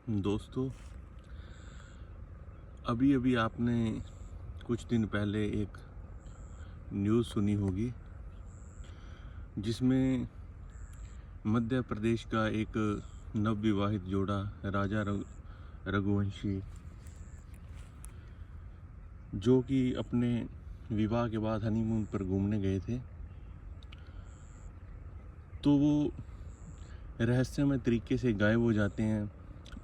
दोस्तों, अभी अभी आपने कुछ दिन पहले एक न्यूज़ सुनी होगी जिसमें मध्य प्रदेश का एक नवविवाहित जोड़ा राजा रघुवंशी जो कि अपने विवाह के बाद हनीमून पर घूमने गए थे, तो वो रहस्यमय तरीके से गायब हो जाते हैं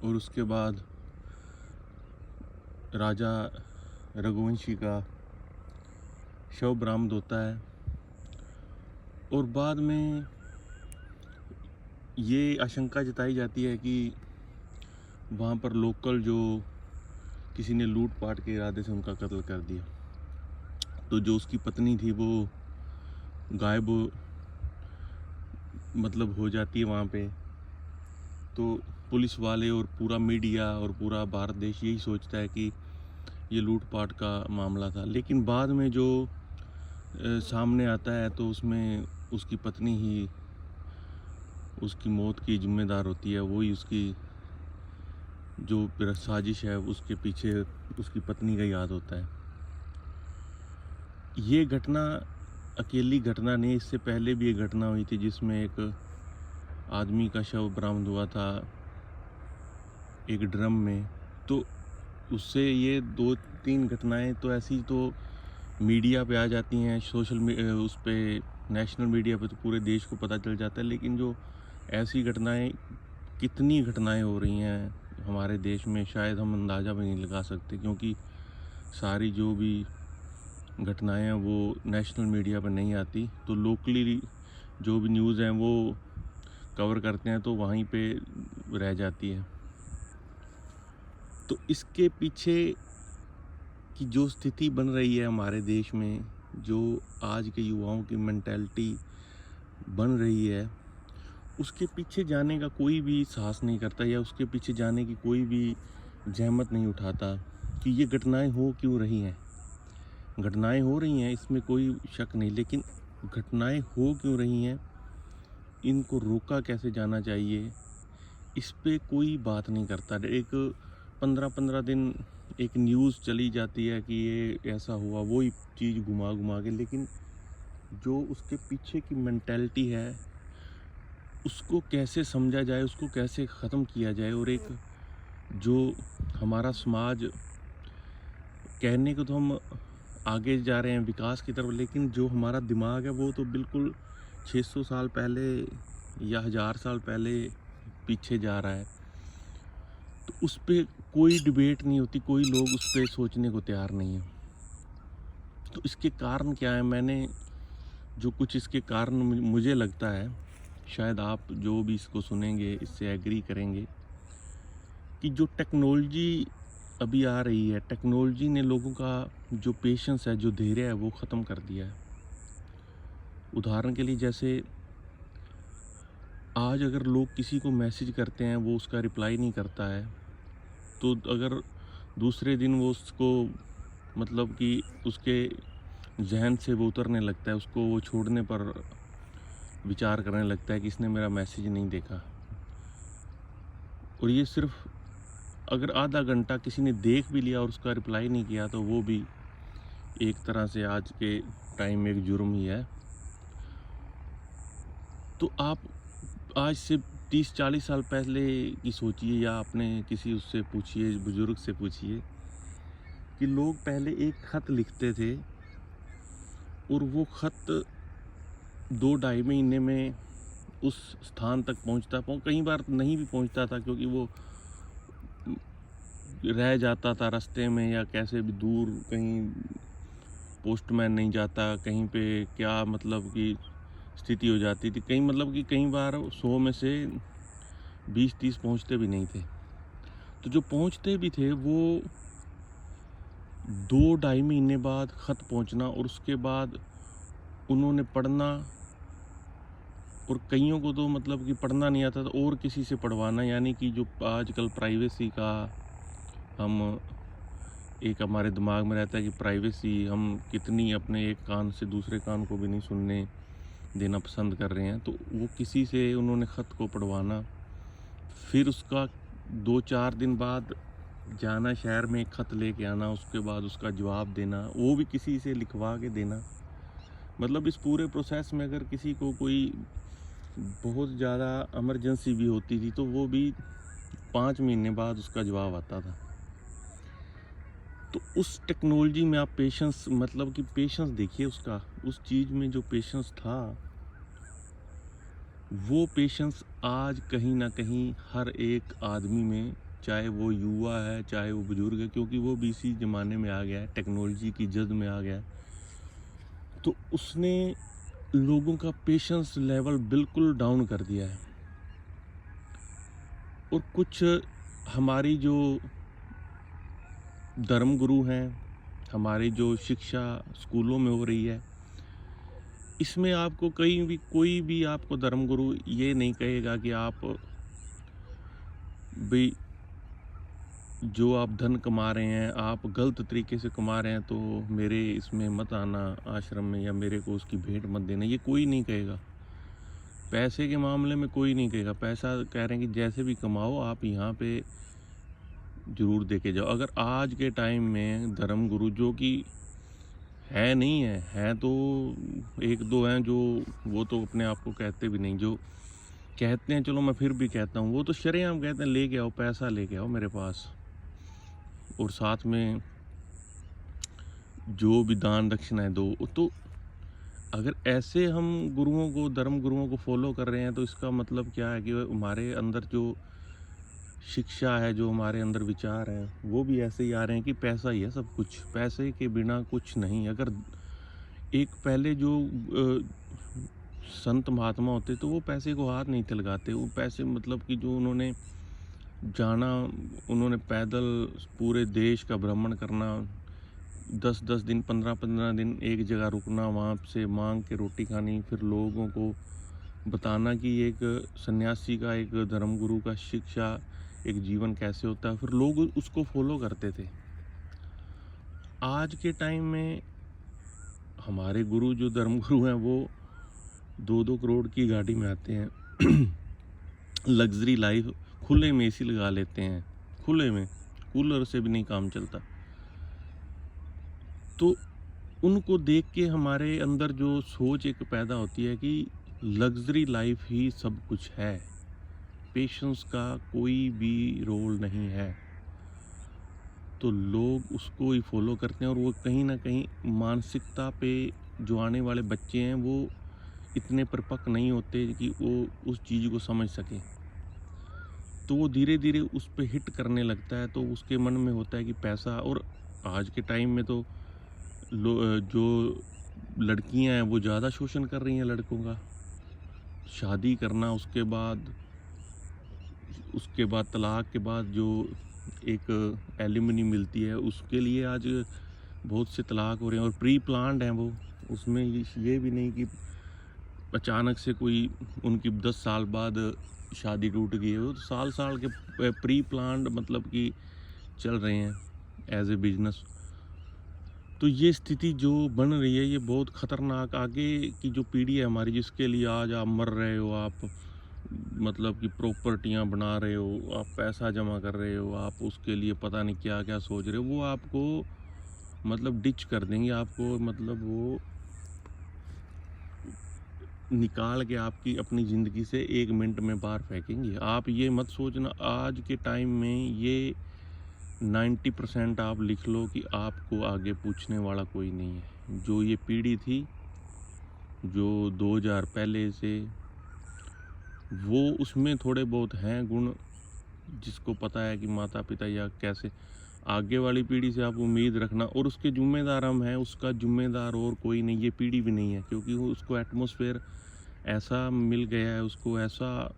और उसके बाद राजा रघुवंशी का शव बरामद होता है। और बाद में ये आशंका जताई जाती है कि वहाँ पर लोकल जो किसी ने लूटपाट के इरादे से उनका कत्ल कर दिया। तो जो उसकी पत्नी थी वो गायब हो जाती है वहाँ पे। तो पुलिस वाले और पूरा मीडिया और पूरा भारत देश यही सोचता है कि ये लूटपाट का मामला था, लेकिन बाद में जो सामने आता है तो उसमें उसकी पत्नी ही उसकी मौत की जिम्मेदार होती है। वही उसकी जो साजिश है उसके पीछे उसकी पत्नी का याद होता है। ये घटना अकेली घटना नहीं, इससे पहले भी एक घटना हुई थी जिसमें एक आदमी का शव बरामद हुआ था एक ड्रम में। तो उससे ये 2-3 घटनाएं तो ऐसी तो मीडिया पे आ जाती हैं, उस पे नेशनल मीडिया पे तो पूरे देश को पता चल जाता है। लेकिन जो ऐसी घटनाएं, कितनी घटनाएं हो रही हैं हमारे देश में, शायद हम अंदाज़ा भी नहीं लगा सकते, क्योंकि सारी जो भी घटनाएं हैं वो नेशनल मीडिया पर नहीं आती। तो लोकली जो भी न्यूज़ हैं वो कवर करते हैं तो वहीं पे रह जाती है। तो इसके पीछे की जो स्थिति बन रही है हमारे देश में, जो आज के युवाओं की मेंटालिटी बन रही है, उसके पीछे जाने का कोई भी साहस नहीं करता या उसके पीछे जाने की कोई भी जहमत नहीं उठाता कि ये घटनाएं हो क्यों रही हैं। घटनाएं हो रही हैं, इसमें कोई शक नहीं, लेकिन घटनाएं हो क्यों रही हैं, इनको रोका कैसे जाना चाहिए, इस पे कोई बात नहीं करता। एक 15-15 दिन एक न्यूज़ चली जाती है कि ये ऐसा हुआ, वही चीज़ घुमा घुमा के, लेकिन जो उसके पीछे की मेंटालिटी है उसको कैसे समझा जाए, उसको कैसे ख़त्म किया जाए। और एक जो हमारा समाज, कहने को तो हम आगे जा रहे हैं विकास की तरफ, लेकिन जो हमारा दिमाग है वो तो बिल्कुल 600 साल पहले या 1000 साल पहले पीछे जा रहा है। तो उस पे कोई डिबेट नहीं होती, कोई लोग उस पे सोचने को तैयार नहीं है। तो इसके कारण क्या है, मैंने जो कुछ इसके कारण मुझे लगता है, शायद आप जो भी इसको सुनेंगे इससे एग्री करेंगे, कि जो टेक्नोलॉजी अभी आ रही है, टेक्नोलॉजी ने लोगों का जो पेशेंस है, जो धैर्य है, वो ख़त्म कर दिया है। उदाहरण के लिए जैसे आज अगर लोग किसी को मैसेज करते हैं वो उसका रिप्लाई नहीं करता है, तो अगर दूसरे दिन वो उसको कि उसके जहन से वो उतरने लगता है, उसको वो छोड़ने पर विचार करने लगता है कि इसने मेरा मैसेज नहीं देखा। और ये सिर्फ अगर आधा घंटा किसी ने देख भी लिया और उसका रिप्लाई नहीं किया तो वो भी एक तरह से आज के टाइम में एक जुर्म ही है। तो आप आज से 30-40 साल पहले की सोचिए, या अपने किसी उससे पूछिए, बुजुर्ग से पूछिए, कि लोग पहले एक ख़त लिखते थे और वो ख़त 2-2.5 महीने में उस स्थान तक पहुंचता, कई बार नहीं भी पहुंचता था, क्योंकि वो रह जाता था रास्ते में, या कैसे भी दूर कहीं पोस्टमैन नहीं जाता, कहीं पे क्या कि स्थिति हो जाती थी। कई बार 100 में से 20-30 पहुंचते भी नहीं थे। तो जो पहुंचते भी थे वो 2-2.5 महीने बाद ख़त पहुंचना, और उसके बाद उन्होंने पढ़ना, और कईयों को तो कि पढ़ना नहीं आता था और किसी से पढ़वाना। यानी कि जो आजकल प्राइवेसी का एक हमारे दिमाग में रहता है कि प्राइवेसी, हम कितनी अपने एक कान से दूसरे कान को भी नहीं सुनने देना पसंद कर रहे हैं। तो वो किसी से उन्होंने ख़त को पढ़वाना, फिर उसका 2-4 दिन बाद जाना शहर में, खत लेके आना, उसके बाद उसका जवाब देना, वो भी किसी से लिखवा के देना। मतलब इस पूरे प्रोसेस में अगर किसी को कोई बहुत ज़्यादा इमरजेंसी भी होती थी तो वो भी 5 महीने बाद उसका जवाब आता था। तो उस टेक्नोलॉजी में आप पेशेंस, मतलब कि पेशेंस देखिए उसका, उस चीज़ में जो पेशेंस था, वो पेशेंस आज कहीं ना कहीं हर एक आदमी में, चाहे वो युवा है चाहे वो बुजुर्ग है, क्योंकि वो भी इसी ज़माने में आ गया है, टेक्नोलॉजी की जद में आ गया है, तो उसने लोगों का पेशेंस लेवल बिल्कुल डाउन कर दिया है। और कुछ हमारी जो धर्मगुरु हैं, हमारी जो शिक्षा स्कूलों में हो रही है, इसमें आपको कहीं भी कोई भी आपको धर्मगुरु ये नहीं कहेगा कि आप भी जो आप धन कमा रहे हैं, आप गलत तरीके से कमा रहे हैं, तो मेरे इसमें मत आना आश्रम में, या मेरे को उसकी भेंट मत देना, ये कोई नहीं कहेगा। पैसे के मामले में कोई नहीं कहेगा। पैसा कह रहे हैं कि जैसे भी कमाओ आप यहाँ पे ज़रूर दे के जाओ। अगर आज के टाइम में धर्मगुरु जो कि है नहीं है तो 1-2 हैं, जो वो तो अपने आप को कहते भी नहीं, जो कहते हैं, चलो मैं फिर भी कहता हूँ, वो तो शरेआम कहते हैं लेके आओ, पैसा लेके आओ मेरे पास, और साथ में जो भी दान दक्षिणाएं दो। तो अगर ऐसे हम गुरुओं को, धर्म गुरुओं को फॉलो कर रहे हैं, तो इसका मतलब क्या है कि हमारे अंदर जो शिक्षा है, जो हमारे अंदर विचार हैं, वो भी ऐसे ही आ रहे हैं कि पैसा ही है सब कुछ, पैसे के बिना कुछ नहीं। अगर एक पहले जो संत महात्मा होते तो वो पैसे को हाथ नहीं थे लगाते। वो पैसे मतलब कि जो उन्होंने जाना, उन्होंने पैदल पूरे देश का भ्रमण करना, 10-10 दिन, 15-15 दिन एक जगह रुकना, वहाँ से मांग के रोटी खानी, फिर लोगों को बताना कि एक सन्यासी का, एक धर्मगुरु का शिक्षा, एक जीवन कैसे होता है, फिर लोग उसको फॉलो करते थे। आज के टाइम में हमारे गुरु, जो धर्मगुरु हैं, वो 2-2 करोड़ की गाड़ी में आते हैं लग्जरी लाइफ, खुले में एसी लगा लेते हैं, खुले में, कूलर से भी नहीं काम चलता। तो उनको देख के हमारे अंदर जो सोच एक पैदा होती है कि लग्जरी लाइफ ही सब कुछ है, पेशेंस का कोई भी रोल नहीं है। तो लोग उसको ही फॉलो करते हैं, और वो कहीं ना कहीं मानसिकता पे, जो आने वाले बच्चे हैं वो इतने परिपक्व नहीं होते कि वो उस चीज़ को समझ सकें, तो वो धीरे धीरे उस पे हिट करने लगता है। तो उसके मन में होता है कि पैसा। और आज के टाइम में तो जो लड़कियां हैं वो ज़्यादा शोषण कर रही हैं लड़कों का, शादी करना, उसके बाद तलाक के बाद जो एक एलिमनी मिलती है, उसके लिए आज बहुत से तलाक हो रहे हैं, और प्री प्लान्ड हैं वो। उसमें ये भी नहीं कि अचानक से कोई उनकी 10 साल बाद शादी टूट गई है, वो तो साल साल के प्री प्लान्ड मतलब कि चल रहे हैं एज ए बिजनेस। तो ये स्थिति जो बन रही है, ये बहुत ख़तरनाक, आगे की जो पीढ़ी है हमारी, जिसके लिए आज आप मर रहे हो, आप मतलब कि प्रॉपर्टियां बना रहे हो, आप पैसा जमा कर रहे हो, आप उसके लिए पता नहीं क्या क्या सोच रहे हो, वो आपको मतलब डिच कर देंगे, आपको मतलब वो निकाल के आपकी अपनी ज़िंदगी से 1 मिनट में बाहर फेंकेंगे। आप ये मत सोचना, आज के टाइम में ये 90% आप लिख लो कि आपको आगे पूछने वाला कोई नहीं है। जो ये पीढ़ी थी, जो 2000 पहले से, वो उसमें थोड़े बहुत हैं गुण, जिसको पता है कि माता पिता या कैसे। आगे वाली पीढ़ी से आप उम्मीद रखना, और उसके ज़िम्मेदार हम हैं, उसका ज़िम्मेदार और कोई नहीं, ये पीढ़ी भी नहीं है, क्योंकि वो उसको एटमॉस्फेयर ऐसा मिल गया है, उसको ऐसा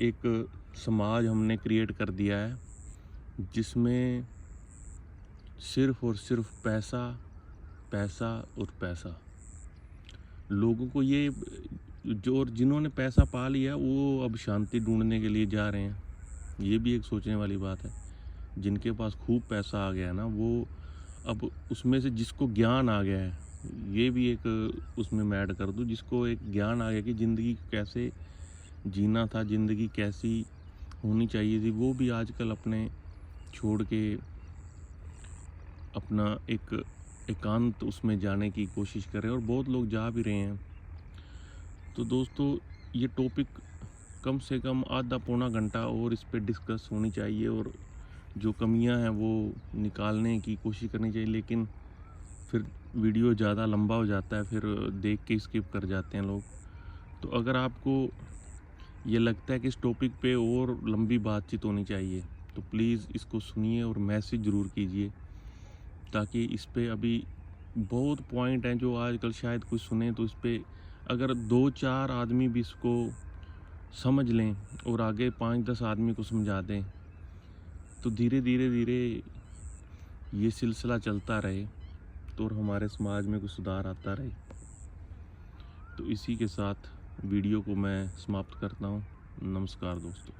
एक समाज हमने क्रिएट कर दिया है जिसमें सिर्फ और सिर्फ पैसा, पैसा और पैसा। लोगों को ये जो, और जिन्होंने पैसा पा लिया वो अब शांति ढूंढने के लिए जा रहे हैं। ये भी एक सोचने वाली बात है। जिनके पास खूब पैसा आ गया है ना, वो अब उसमें से जिसको ज्ञान आ गया है, ये भी एक उसमें मैं ऐड कर दूं, जिसको एक ज्ञान आ गया कि ज़िंदगी कैसे जीना था, ज़िंदगी कैसी होनी चाहिए थी, वो भी आजकल अपने छोड़ के अपना एक एकांत उसमें जाने की कोशिश कर रहे हैं, और बहुत लोग जा भी रहे हैं। तो दोस्तों, ये टॉपिक कम से कम आधा पौना घंटा और इस पे डिस्कस होनी चाहिए, और जो कमियां हैं वो निकालने की कोशिश करनी चाहिए। लेकिन फिर वीडियो ज़्यादा लंबा हो जाता है, फिर देख के स्किप कर जाते हैं लोग। तो अगर आपको ये लगता है कि इस टॉपिक पे और लंबी बातचीत होनी चाहिए, तो प्लीज़ इसको सुनिए और मैसेज ज़रूर कीजिए, ताकि इस पे अभी बहुत पॉइंट हैं जो आजकल शायद कोई सुने। तो इस पे अगर 2-4 आदमी भी इसको समझ लें और आगे 5-10 आदमी को समझा दें, तो धीरे धीरे धीरे ये सिलसिला चलता रहे, तो और हमारे समाज में कुछ सुधार आता रहे। तो इसी के साथ वीडियो को मैं समाप्त करता हूँ। नमस्कार दोस्तों।